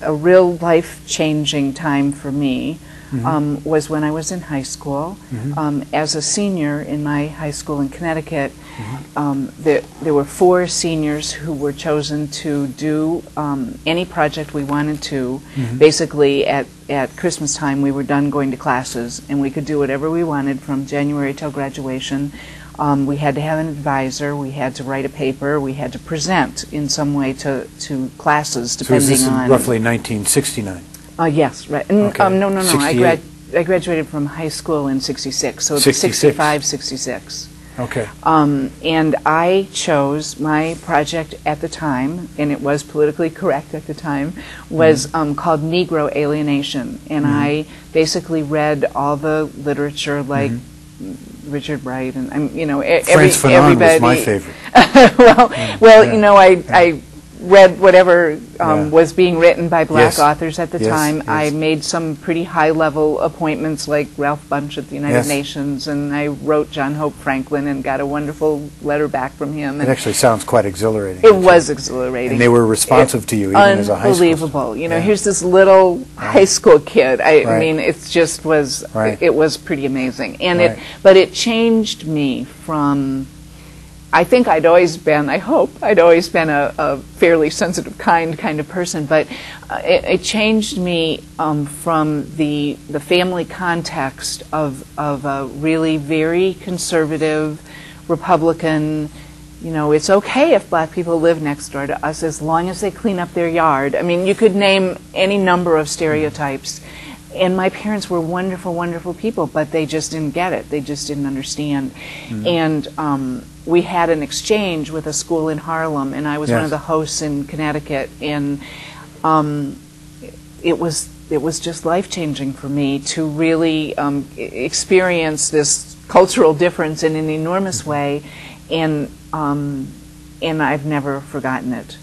a real life-changing time for me was when I was in high school. As a senior in my high school in Connecticut, there were 4 seniors who were chosen to do any project we wanted to. Basically, at Christmas time, we were done going to classes, and we could do whatever we wanted from January till graduation. We had to have an advisor, we had to write a paper, we had to present in some way to classes, depending on... So this is roughly 1969? Yes, right. Okay. No. I graduated from high school in '66, so 65, 66. Okay. And I chose my project at the time, and it was politically correct at the time, was called Negro Alienation. And I basically read all the literature, like Richard Wright, and Fanon was my favorite. I read whatever was being written by black authors at the time. I made some pretty high-level appointments, like Ralph Bunche at the United Nations, and I wrote John Hope Franklin and got a wonderful letter back from him. It actually sounds quite exhilarating. It was exhilarating. And they were responsive to you, even as a high school. Unbelievable. You know, here's this little high school kid. I mean, it just was, it was pretty amazing. And but it changed me from... I think I'd always been, I hope, I'd always been a fairly sensitive, kind of person, but it changed me from the family context of a really very conservative Republican, you know, it's okay if black people live next door to us as long as they clean up their yard. I mean, you could name any number of stereotypes. And my parents were wonderful, wonderful people, but they just didn't get it. They just didn't understand. And we had an exchange with a school in Harlem, and I was one of the hosts in Connecticut. And it was just life-changing for me to really experience this cultural difference in an enormous way, and I've never forgotten it.